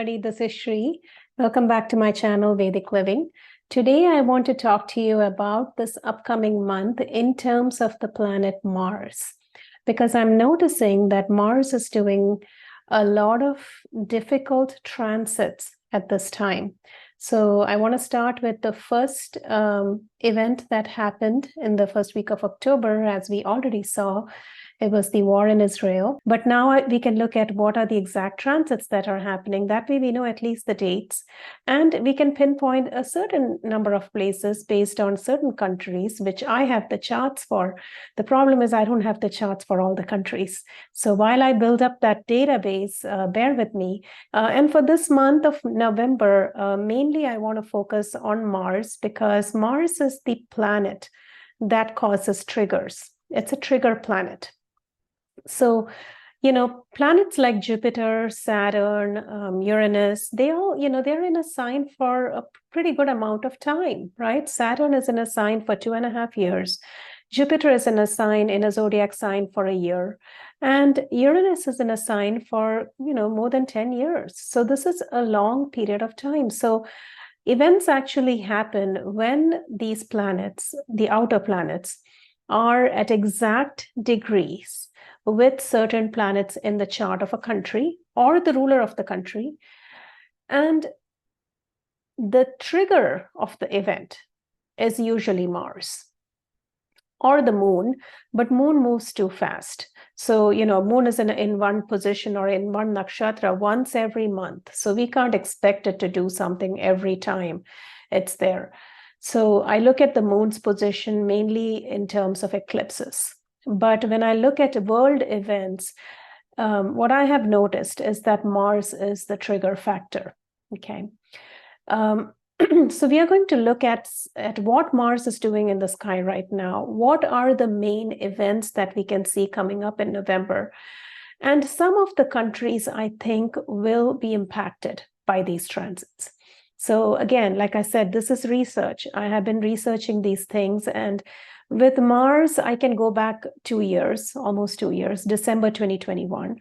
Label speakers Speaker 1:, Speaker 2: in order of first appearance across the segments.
Speaker 1: everybody. This is Shri. Welcome back to my channel, Vedic Living. Today, I want to talk to you about this upcoming month in terms of the planet Mars, because I'm noticing that Mars is doing a lot of difficult transits at this time. So I want to start with the first event that happened in the first week of October. As we already saw, it was the war in Israel. But now we can look at what are the exact transits that are happening. That way we know at least the dates. And we can pinpoint a certain number of places based on certain countries, which I have the charts for. The problem is I don't have the charts for all the countries. So while I build up that database, bear with me. And for this month of November, mainly I want to focus on Mars, because Mars is the planet that causes triggers. It's a trigger planet. So, planets like Jupiter, Saturn, Uranus, they all, they're in a sign for a pretty good amount of time, right? Saturn is in a sign for 2.5 years. Jupiter is in a zodiac sign for a year. And Uranus is in a sign for, more than 10 years. So this is a long period of time. So events actually happen when these planets, the outer planets, are at exact degrees with certain planets in the chart of a country or the ruler of the country. And the trigger of the event is usually Mars or the moon, but moon moves too fast. So, moon is in one position or in one nakshatra once every month. So we can't expect it to do something every time it's there. So I look at the moon's position mainly in terms of eclipses. But when I look at world events, what I have noticed is that Mars is the trigger factor. Okay. So we are going to look at what Mars is doing in the sky right now. What are the main events that we can see coming up in November? And some of the countries, I think, will be impacted by these transits. So again, like I said, this is research. I have been researching these things. And with Mars, I can go back 2 years, almost 2 years, December 2021,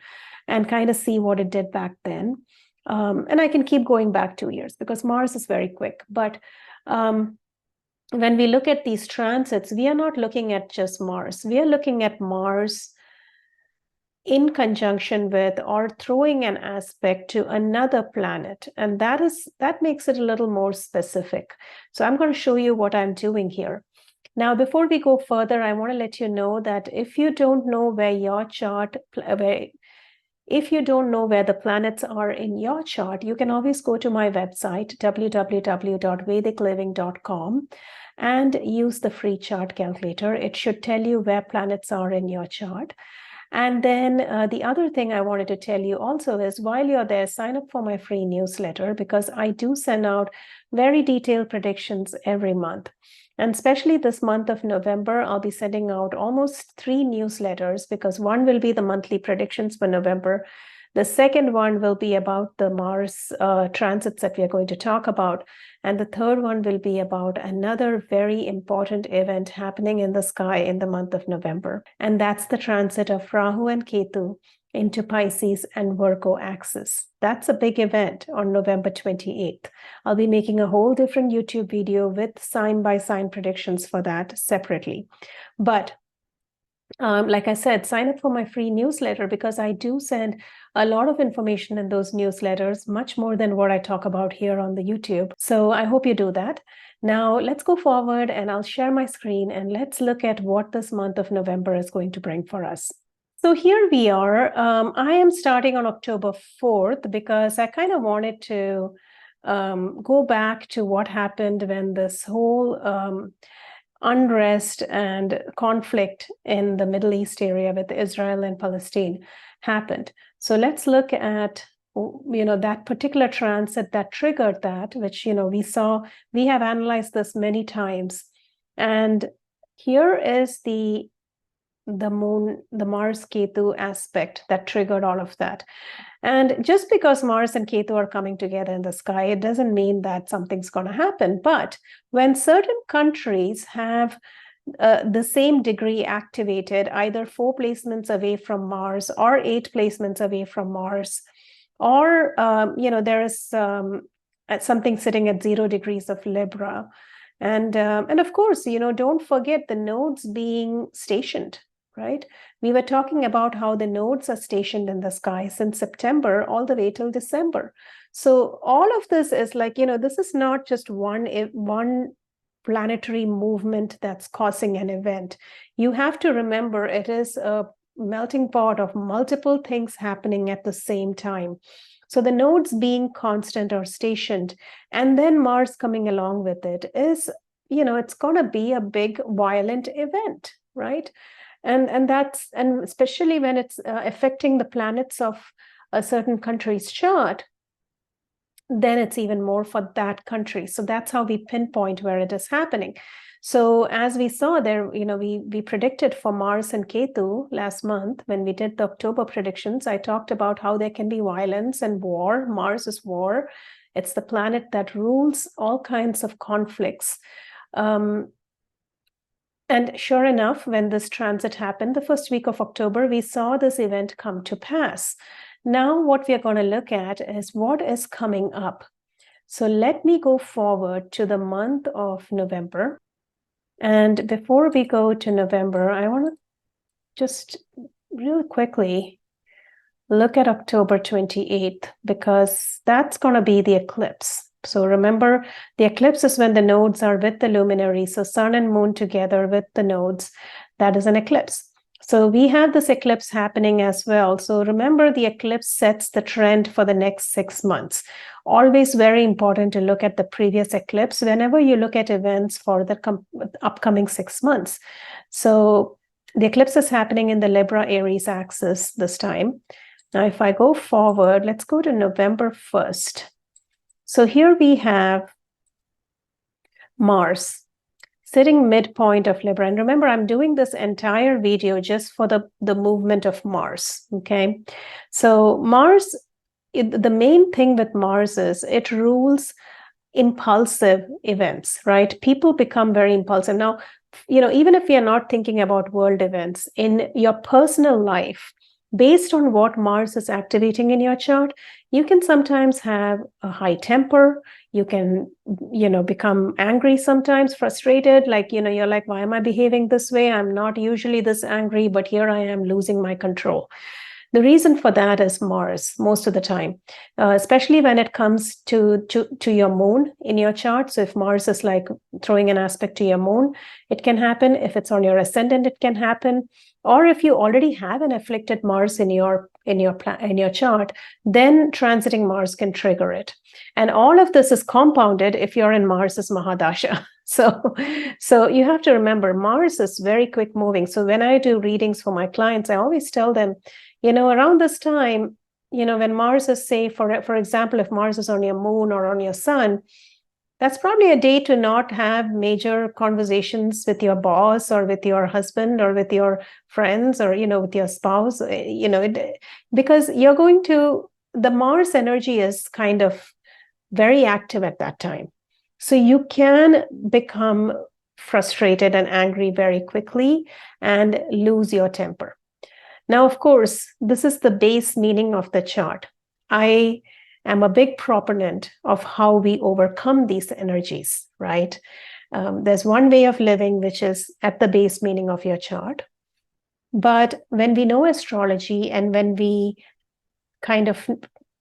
Speaker 1: and kind of see what it did back then. And I can keep going back 2 years because Mars is very quick. But when we look at these transits, we are not looking at just Mars. We are looking at Mars in conjunction with or throwing an aspect to another planet. And that makes it a little more specific. So I'm going to show you what I'm doing here. Now, before we go further, I want to let you know that if you don't know where your chart, if you don't know where the planets are in your chart, you can always go to my website, www.vedicliving.com, and use the free chart calculator. It should tell you where planets are in your chart. And then the other thing I wanted to tell you also is, while you're there, sign up for my free newsletter, because I do send out very detailed predictions every month. And especially this month of November, I'll be sending out almost 3 newsletters, because one will be the monthly predictions for November. The second one will be about the Mars transits that we are going to talk about. And the third one will be about another very important event happening in the sky in the month of November. And that's the transit of Rahu and Ketu into Pisces and Virgo axis. That's a big event on November 28th. I'll be making a whole different YouTube video with sign-by-sign predictions for that separately. But like I said, sign up for my free newsletter, because I do send a lot of information in those newsletters, much more than what I talk about here on the YouTube. So I hope you do that. Now, let's go forward and I'll share my screen and let's look at what this month of November is going to bring for us. So here we are. I am starting on October 4th because I kind of wanted to go back to what happened when this whole unrest and conflict in the Middle East area with Israel and Palestine happened. So let's look at, that particular transit that triggered that, which, we have analyzed this many times. And here is the moon, the Mars Ketu aspect that triggered all of that. And just because Mars and Ketu are coming together in the sky, it doesn't mean that something's going to happen. But when certain countries have the same degree activated, either 4 placements away from Mars or 8 placements away from Mars, or there is something sitting at 0 degrees of Libra. And of course, don't forget the nodes being stationed, right? We were talking about how the nodes are stationed in the sky since September all the way till December. So all of this is like, this is not just one planetary movement that's causing an event. You have to remember it is a melting pot of multiple things happening at the same time. So the nodes being constant or stationed, and then Mars coming along with it is, it's going to be a big violent event, right? And especially when it's affecting the planets of a certain country's chart, then it's even more for that country. So that's how we pinpoint where it is happening. So as we saw there, we predicted for Mars and Ketu last month when we did the October predictions. I talked about how there can be violence and war. Mars is war. It's the planet that rules all kinds of conflicts. And sure enough, when this transit happened, the first week of October, we saw this event come to pass. Now, what we are going to look at is what is coming up. So let me go forward to the month of November. And before we go to November, I want to just really quickly look at October 28th, because that's going to be the eclipse. So remember, the eclipse is when the nodes are with the luminary. So sun and moon together with the nodes, that is an eclipse. So we have this eclipse happening as well. So remember, the eclipse sets the trend for the next 6 months. Always very important to look at the previous eclipse whenever you look at events for the upcoming 6 months. So the eclipse is happening in the Libra-Aries axis this time. Now, if I go forward, let's go to November 1st. So here we have Mars sitting midpoint of Libra. And remember, I'm doing this entire video just for the movement of Mars, okay? So Mars, the main thing with Mars is it rules impulsive events, right? People become very impulsive. Now, even if you're not thinking about world events, in your personal life, based on what Mars is activating in your chart, you can sometimes have a high temper. You can, become angry sometimes, frustrated, like, you're like, why am I behaving this way? I'm not usually this angry, but here I am losing my control. The reason for that is Mars most of the time, especially when it comes to your moon in your chart. So if Mars is like throwing an aspect to your moon, it can happen. If it's on your ascendant, it can happen. Or if you already have an afflicted Mars in your chart, then transiting Mars can trigger it. And all of this is compounded if you're in Mars's Mahadasha. So you have to remember, Mars is very quick moving. So when I do readings for my clients, I always tell them, around this time, when Mars is, say, for example, if Mars is on your moon or on your sun, that's probably a day to not have major conversations with your boss or with your husband or with your friends or, with your spouse, because the Mars energy is kind of very active at that time. So you can become frustrated and angry very quickly and lose your temper. Now, of course, this is the base meaning of the chart. I am a big proponent of how we overcome these energies, right? There's one way of living, which is at the base meaning of your chart. But when we know astrology and when we kind of,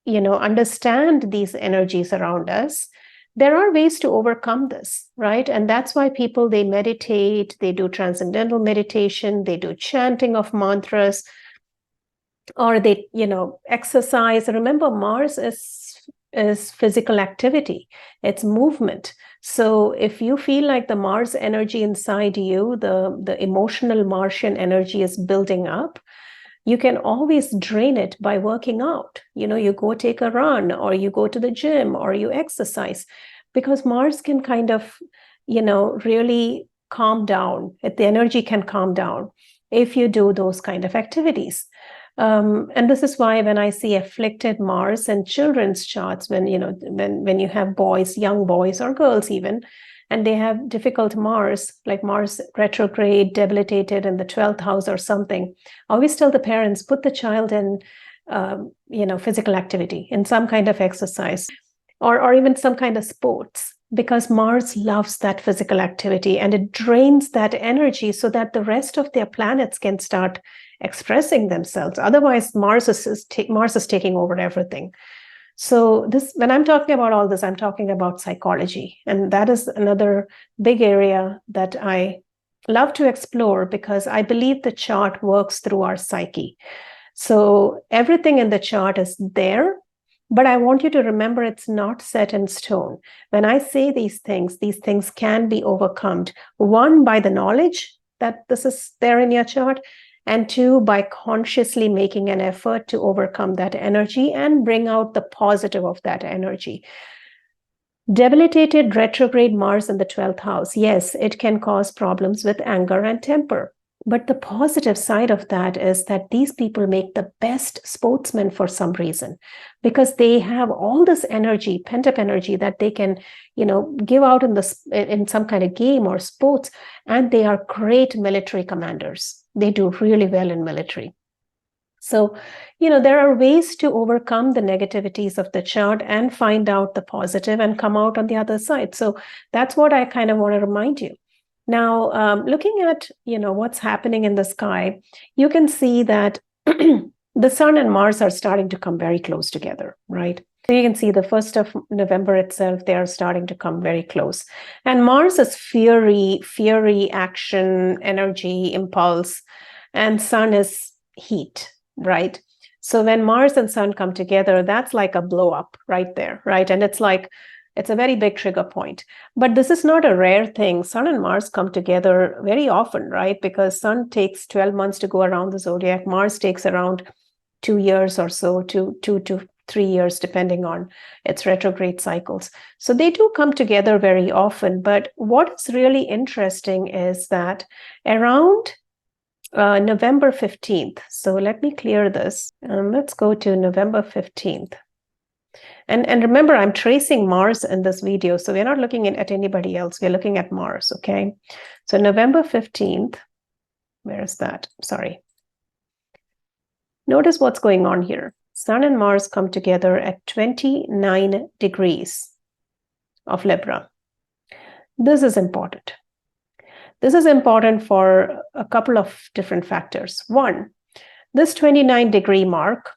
Speaker 1: understand these energies around us, there are ways to overcome this, right? And that's why people, they meditate, they do transcendental meditation, they do chanting of mantras, or they, exercise. Remember, Mars is physical activity, it's movement. So if you feel like the Mars energy inside you, the emotional Martian energy is building up, you can always drain it by working out. You go take a run, or you go to the gym, or you exercise, because Mars can kind of, really calm down. The energy can calm down if you do those kind of activities. And this is why when I see afflicted Mars in children's charts, when you have boys, young boys or girls even, and they have difficult Mars, like Mars retrograde, debilitated in the 12th house or something, I always tell the parents, put the child in physical activity, in some kind of exercise, or even some kind of sports, because Mars loves that physical activity and it drains that energy so that the rest of their planets can start expressing themselves. Otherwise, Mars is taking over everything. So when I'm talking about all this, I'm talking about psychology. And that is another big area that I love to explore, because I believe the chart works through our psyche. So everything in the chart is there, but I want you to remember it's not set in stone. When I say these things can be overcome. One, by the knowledge that this is there in your chart, and two, by consciously making an effort to overcome that energy and bring out the positive of that energy. Debilitated retrograde Mars in the 12th house, yes, it can cause problems with anger and temper. But the positive side of that is that these people make the best sportsmen for some reason, because they have all this energy, pent-up energy that they can, give out in some kind of game or sports, and they are great military commanders. They do really well in military. So, there are ways to overcome the negativities of the chart and find out the positive and come out on the other side. So that's what I kind of want to remind you. Now, looking at, what's happening in the sky, you can see that the Sun and Mars are starting to come very close together, right? So you can see the 1st of November itself, they are starting to come very close. And Mars is fury, action, energy, impulse, and Sun is heat, right? So when Mars and Sun come together, that's like a blow up right there, right? And it's a very big trigger point. But this is not a rare thing. Sun and Mars come together very often, right? Because Sun takes 12 months to go around the zodiac. Mars takes around 2 years or so, 2 to 3 years, depending on its retrograde cycles. So they do come together very often. But what is really interesting is that around November 15th, so let me clear this. Let's go to November 15th. And remember, I'm tracing Mars in this video, so we're not looking at anybody else. We're looking at Mars, okay? So November 15th, where is that? Sorry. Notice what's going on here. Sun and Mars come together at 29 degrees of Libra. This is important. This is important for a couple of different factors. One, this 29-degree mark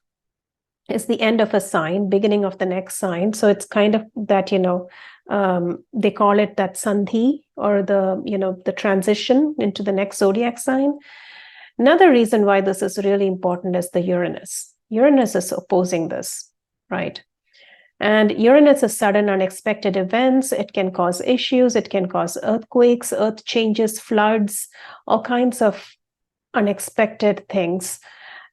Speaker 1: is the end of a sign, beginning of the next sign. So it's kind of that, they call it that sandhi, or the transition into the next zodiac sign. Another reason why this is really important is the Uranus. Uranus is opposing this, right? And Uranus is sudden, unexpected events. It can cause issues. It can cause earthquakes, earth changes, floods, all kinds of unexpected things.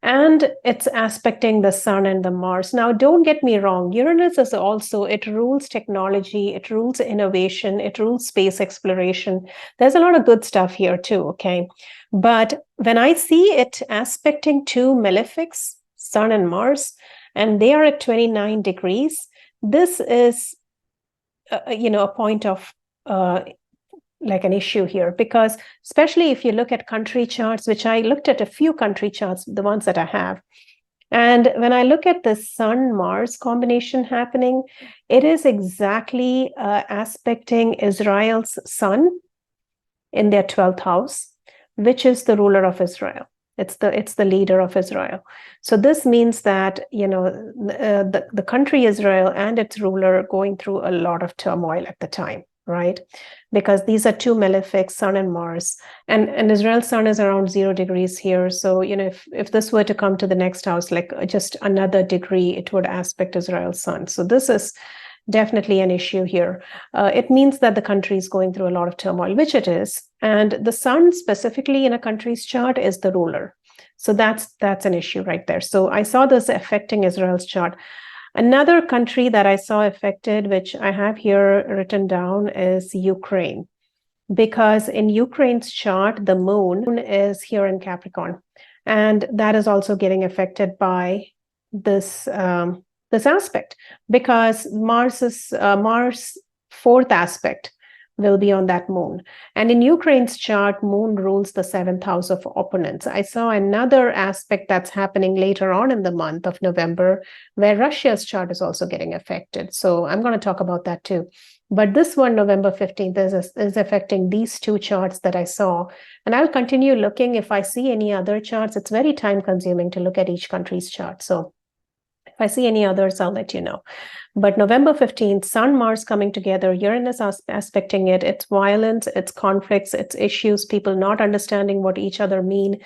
Speaker 1: And it's aspecting the Sun and the Mars. Now, don't get me wrong. Uranus is also, it rules technology, it rules innovation, it rules space exploration. There's a lot of good stuff here too, okay? But when I see it aspecting two malefics, Sun and Mars, and they are at 29 degrees, this is, a point of like an issue here, because especially if you look at country charts, which I looked at a few country charts, the ones that I have. And when I look at the Sun-Mars combination happening, it is exactly aspecting Israel's sun in their 12th house, which is the ruler of Israel. It's the leader of Israel. So this means that, the country Israel and its ruler are going through a lot of turmoil at the time, right? Because these are two malefics, Sun and Mars, and Israel's sun is around 0 degrees here. So, if this were to come to the next house, like just another degree, it would aspect Israel's sun. So this is definitely an issue here. It means that the country is going through a lot of turmoil, which it is. And the sun specifically in a country's chart is the ruler. So that's an issue right there. So I saw this affecting Israel's chart. Another country that I saw affected, which I have here written down, is Ukraine. Because in Ukraine's chart, the moon is here in Capricorn. And that is also getting affected by this aspect, because Mars 4th aspect, will be on that moon. And in Ukraine's chart, moon rules the seventh house of opponents. I saw another aspect that's happening later on in the month of November, where Russia's chart is also getting affected. So I'm going to talk about that too. But this one, November 15th, is affecting these two charts that I saw. And I'll continue looking. If I see any other charts, it's very time consuming to look at each country's chart. So if I see any others, I'll let you know. But November 15th, Sun, Mars coming together, Uranus aspecting it, it's violence, it's conflicts, it's issues, people not understanding what each other mean,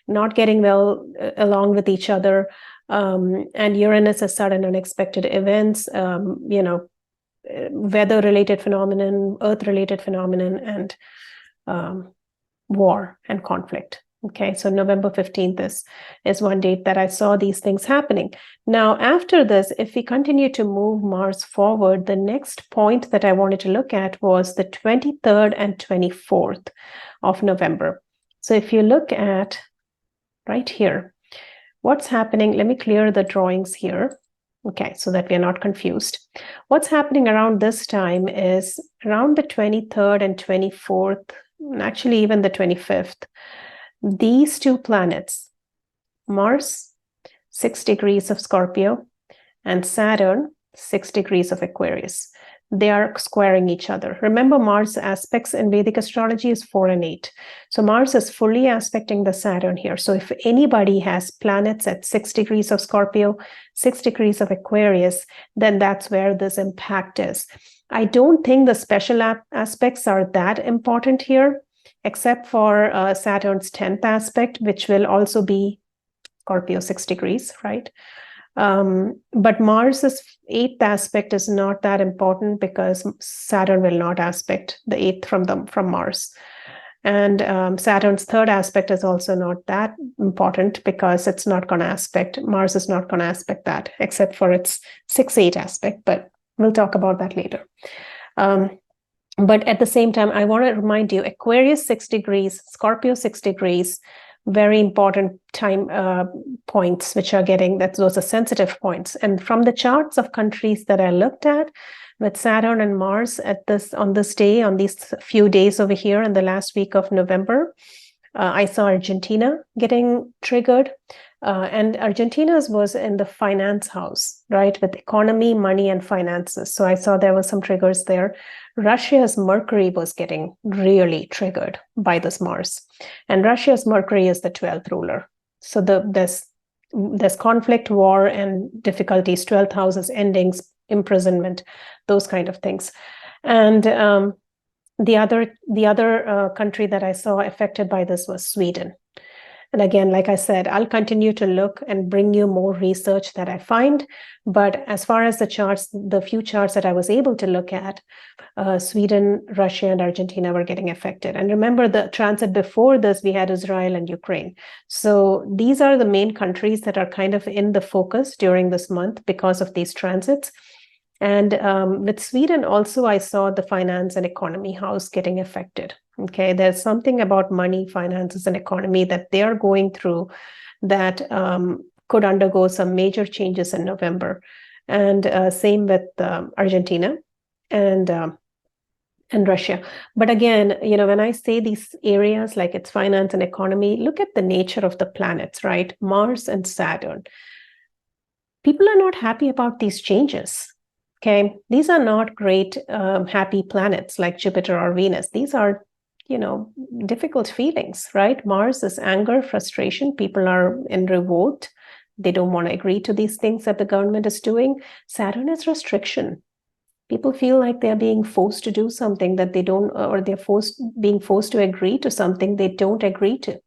Speaker 1: not getting well along with each other. And Uranus has sudden unexpected events, weather-related phenomenon, earth-related phenomenon, and war and conflict. Okay, so November 15th is one date that I saw these things happening. Now, after this, if we continue to move Mars forward, the next point that I wanted to look at was the 23rd and 24th of November. So if you look at right here, what's happening, let me clear the drawings here. Okay, so that we're not confused. What's happening around this time is around the 23rd and 24th, actually even the 25th, these two planets, Mars, 6 degrees of Scorpio, and Saturn, 6 degrees of Aquarius. They are squaring each other. Remember, Mars aspects in Vedic astrology is 4 and 8. So Mars is fully aspecting the Saturn here. So if anybody has planets at 6 degrees of Scorpio, 6 degrees of Aquarius, then that's where this impact is. I don't think the special aspects are that important here, except for Saturn's 10th aspect, which will also be Scorpio 6 degrees, right? But Mars's 8th aspect is not that important because Saturn will not aspect the 8th from Mars. And Saturn's 3rd aspect is also not that important because it's not going to aspect, Mars is not going to aspect that, except for its 6-8 aspect, but we'll talk about that later. But at the same time, I want to remind you, Aquarius 6 degrees, Scorpio 6 degrees, very important time points, which are getting, those are sensitive points. And from the charts of countries that I looked at with Saturn and Mars on this day, on these few days over here in the last week of November, I saw Argentina getting triggered. And Argentina's was in the finance house, right? With economy, money, and finances. So I saw there were some triggers there. Russia's Mercury was getting really triggered by this Mars. And Russia's Mercury is the 12th ruler. So there's conflict, war, and difficulties, 12th houses, endings, imprisonment, those kind of things. And the other country that I saw affected by this was Sweden. And again, like I said, I'll continue to look and bring you more research that I find. But as far as the few charts that I was able to look at, Sweden, Russia, and Argentina were getting affected. And remember, the transit before this, we had Israel and Ukraine. So these are the main countries that are kind of in the focus during this month because of these transits. And with Sweden also, I saw the finance and economy house getting affected. Okay, there's something about money, finances, and economy that they are going through that could undergo some major changes in November. And same with Argentina and Russia. But again, when I say these areas, like it's finance and economy, look at the nature of the planets, right? Mars and Saturn. People are not happy about these changes. Okay, these are not great, happy planets like Jupiter or Venus. These are, difficult feelings, right? Mars is anger, frustration. People are in revolt. They don't want to agree to these things that the government is doing. Saturn is restriction. People feel like they're being forced to do something that they don't, or they're being forced to agree to something they don't agree to.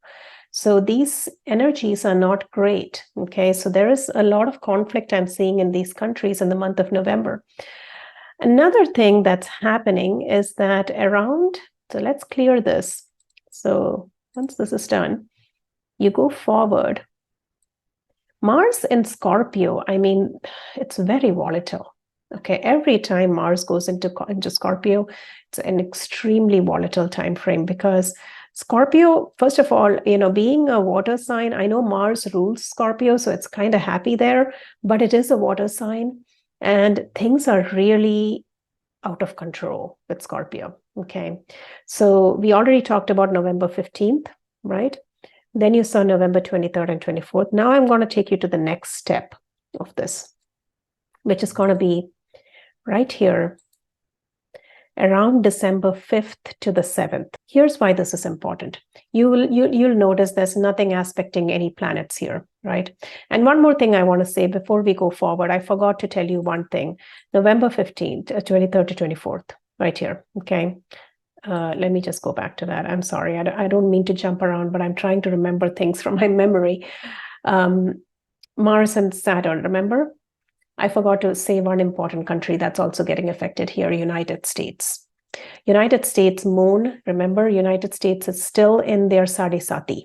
Speaker 1: So these energies are not great. Okay, so there is a lot of conflict I'm seeing in these countries in the month of November. Another thing that's happening is that so let's clear this. So once this is done, you go forward. Mars in Scorpio, it's very volatile. Okay, every time Mars goes into Scorpio, it's an extremely volatile time frame because Scorpio, first of all, being a water sign, I know Mars rules Scorpio, so it's kind of happy there, but it is a water sign and things are really out of control with Scorpio. Okay, so we already talked about November 15th, right? Then you saw November 23rd and 24th. Now I'm going to take you to the next step of this, which is going to be right here around December 5th to the 7th. Here's why this is important. You'll notice there's nothing aspecting any planets here, right? And one more thing I want to say before we go forward, I forgot to tell you one thing. November 15th, 23rd to 24th, right here, okay? Let me just go back to that. I'm sorry, I don't mean to jump around, but I'm trying to remember things from my memory. Mars and Saturn, remember? I forgot to say one important country that's also getting affected here, United States. United States moon, remember, United States is still in their Sadhisati.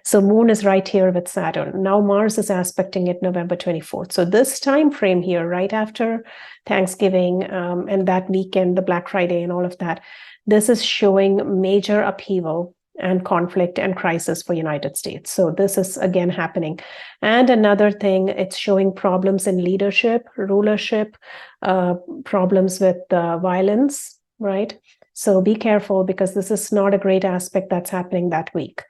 Speaker 1: So moon is right here with Saturn. Now Mars is aspecting it November 24th. So this time frame here, right after Thanksgiving and that weekend, the Black Friday and all of that, this is showing major upheaval and conflict and crisis for United States. So this is again happening. And another thing, it's showing problems in leadership, rulership, problems with Violence, right? So be careful because this is not a great aspect that's happening that week.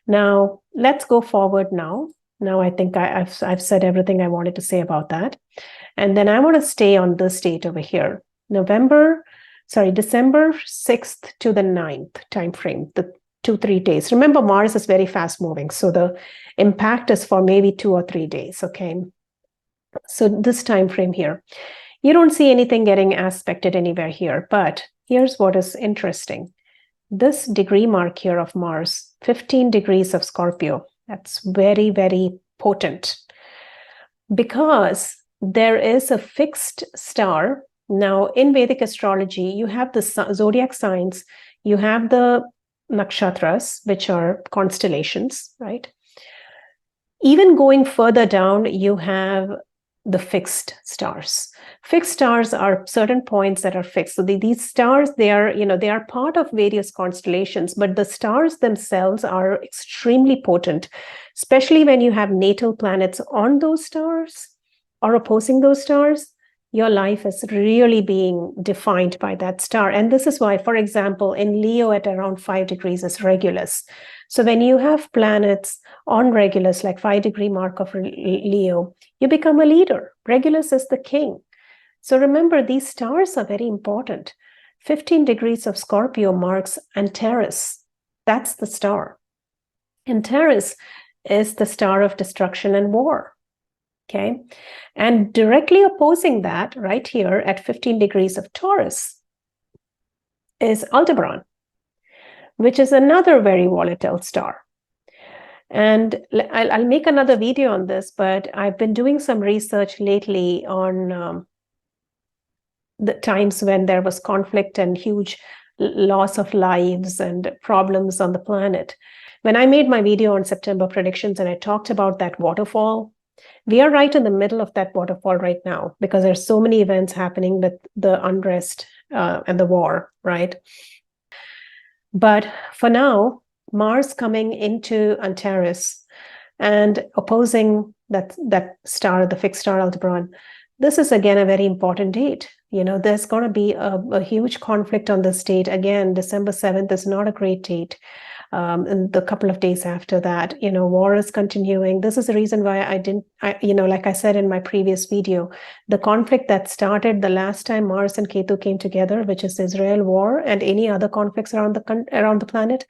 Speaker 1: Now, let's go forward now. Now I think I've said everything I wanted to say about that. And then I want to stay on this date over here, December 6th to the 9th time frame, the 2-3 days. Remember, Mars is very fast moving, so the impact is for maybe 2 or 3 days, okay? So this time frame here, you don't see anything getting aspected anywhere here, but here's what is interesting. This degree mark here of Mars, 15 degrees of Scorpio, that's very, very potent because there is a fixed star. Now, in Vedic astrology, you have the zodiac signs, you have the nakshatras, which are constellations, right? Even going further down, you have the fixed stars. Fixed stars are certain points that are fixed. So these stars, they are part of various constellations, but the stars themselves are extremely potent, especially when you have natal planets on those stars or opposing those stars. Your life is really being defined by that star. And this is why, for example, in Leo at around 5 degrees is Regulus. So when you have planets on Regulus, like 5-degree mark of Leo, you become a leader. Regulus is the king. So remember, these stars are very important. 15 degrees of Scorpio marks Antares. That's the star. Antares is the star of destruction and war. Okay, and directly opposing that right here at 15 degrees of Taurus is Aldebaran, which is another very volatile star. And I'll make another video on this, but I've been doing some research lately on the times when there was conflict and huge loss of lives and problems on the planet. When I made my video on September predictions and I talked about that waterfall, we are right in the middle of that waterfall right now because there's so many events happening with the unrest and the war, right? But for now, Mars coming into Antares and opposing that star, the fixed star Aldebaran, this is again a very important date. There's going to be a huge conflict on this date. Again, December 7th is not a great date. And the couple of days after that, war is continuing. This is the reason why like I said in my previous video, the conflict that started the last time Mars and Ketu came together, which is Israel war and any other conflicts around the planet,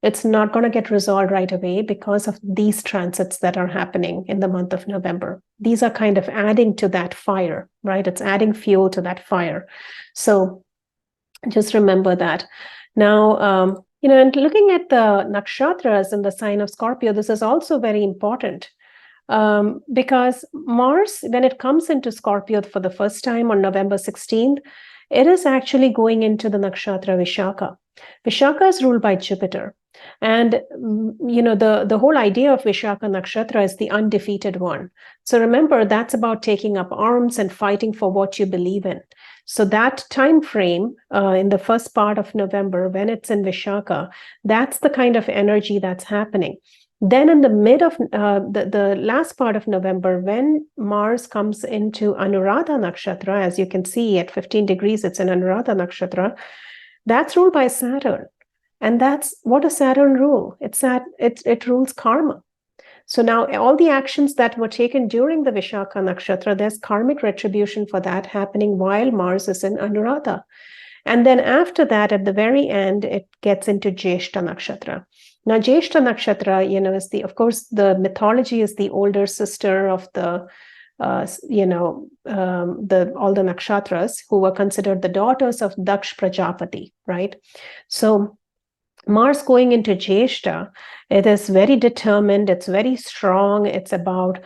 Speaker 1: it's not going to get resolved right away because of these transits that are happening in the month of November. These are kind of adding to that fire, right? It's adding fuel to that fire. So just remember that. Now, and looking at the nakshatras in the sign of Scorpio, this is also very important because Mars, when it comes into Scorpio for the first time on November 16th, it is actually going into the nakshatra Vishaka. Vishaka is ruled by Jupiter. And, the whole idea of Vishaka Nakshatra is the undefeated one. So remember, that's about taking up arms and fighting for what you believe in. So that time frame in the first part of November, when it's in Vishaka, that's the kind of energy that's happening. Then in the mid of the last part of November, when Mars comes into Anuradha Nakshatra, as you can see at 15 degrees, it's in Anuradha Nakshatra, that's ruled by Saturn. And that's what does Saturn rule? It rules karma. So now all the actions that were taken during the Vishakha Nakshatra, there's karmic retribution for that happening while Mars is in Anuradha. And then after that, at the very end, it gets into Jyeshta Nakshatra. Now, Jyeshta Nakshatra, is of course, the mythology is the older sister of the, all the nakshatras who were considered the daughters of Daksh Prajapati, right? So Mars going into Jyeshta, it is very determined, it's very strong, it's about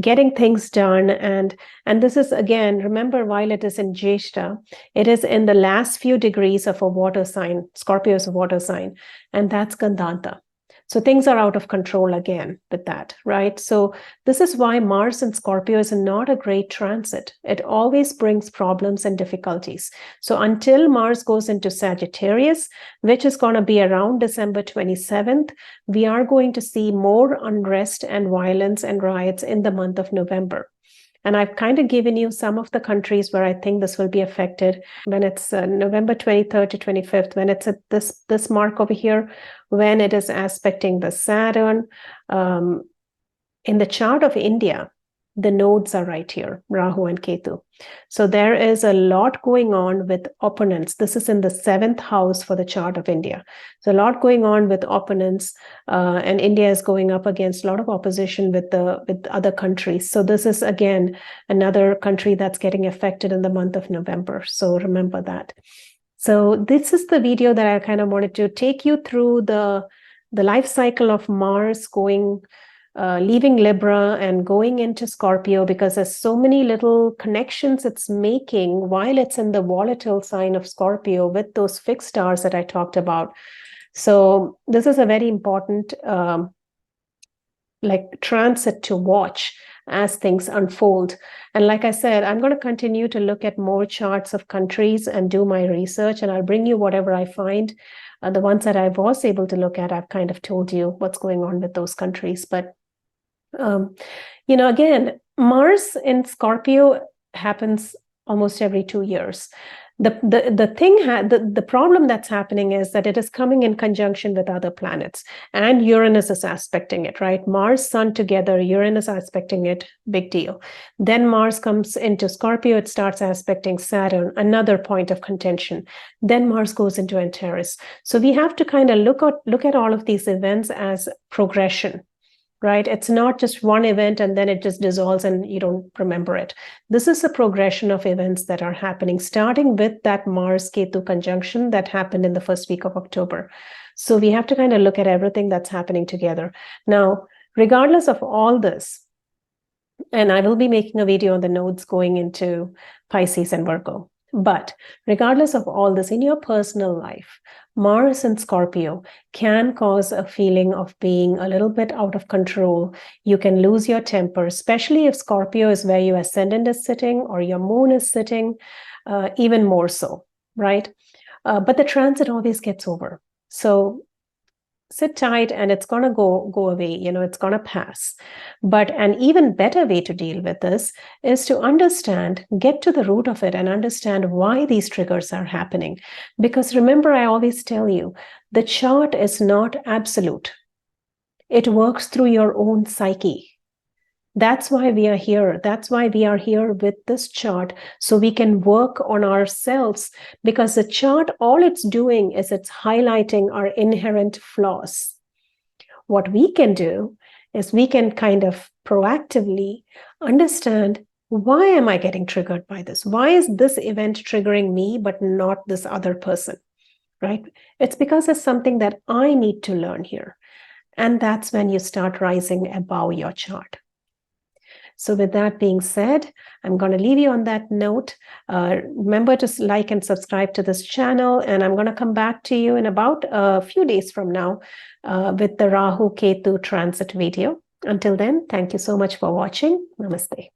Speaker 1: getting things done. And this is, again, remember, while it is in Jyeshta, it is in the last few degrees of a water sign. Scorpio is a water sign, and that's Gandanta. So things are out of control again with that, right? So this is why Mars in Scorpio is not a great transit. It always brings problems and difficulties. So until Mars goes into Sagittarius, which is going to be around December 27th, we are going to see more unrest and violence and riots in the month of November. And I've kind of given you some of the countries where I think this will be affected when it's November 23rd to 25th, when it's at this mark over here, when it is aspecting the Saturn. In the chart of India, the nodes are right here, Rahu and Ketu. So there is a lot going on with opponents. This is in the 7th house for the chart of India. So a lot going on with opponents, and India is going up against a lot of opposition with other countries. So this is, again, another country that's getting affected in the month of November. So remember that. So this is the video that I kind of wanted to take you through the life cycle of Mars going leaving Libra and going into Scorpio, because there's so many little connections it's making while it's in the volatile sign of Scorpio with those fixed stars that I talked about. So this is a very important transit to watch as things unfold. And like I said, I'm going to continue to look at more charts of countries and do my research, and I'll bring you whatever I find. The ones that I was able to look at, I've kind of told you what's going on with those countries. But again, Mars in Scorpio happens almost every 2 years. The problem that's happening is that it is coming in conjunction with other planets, and Uranus is aspecting it, right? Mars, Sun together, Uranus aspecting it, big deal. Then Mars comes into Scorpio, it starts aspecting Saturn, another point of contention. Then Mars goes into Antares. So we have to kind of look at all of these events as progression. Right? It's not just one event and then it just dissolves and you don't remember it. This is a progression of events that are happening, starting with that Mars-Ketu conjunction that happened in the first week of October. So we have to kind of look at everything that's happening together. Now, regardless of all this, and I will be making a video on the nodes going into Pisces and Virgo, but regardless of all this, in your personal life, Mars in Scorpio can cause a feeling of being a little bit out of control. You can lose your temper, especially if Scorpio is where your ascendant is sitting or your moon is sitting, even more so, right? But the transit always gets over. So sit tight and it's going to go away, it's going to pass. But an even better way to deal with this is to understand, get to the root of it and understand why these triggers are happening. Because remember, I always tell you, the chart is not absolute. It works through your own psyche. That's why we are here. That's why we are here with this chart, so we can work on ourselves, because the chart, all it's doing is it's highlighting our inherent flaws. What we can do is we can kind of proactively understand, why am I getting triggered by this? Why is this event triggering me, but not this other person, right? It's because it's something that I need to learn here. And that's when you start rising above your chart. So with that being said, I'm going to leave you on that note. Remember to like and subscribe to this channel, and I'm going to come back to you in about a few days from now with the Rahu Ketu transit video. Until then, thank you so much for watching. Namaste.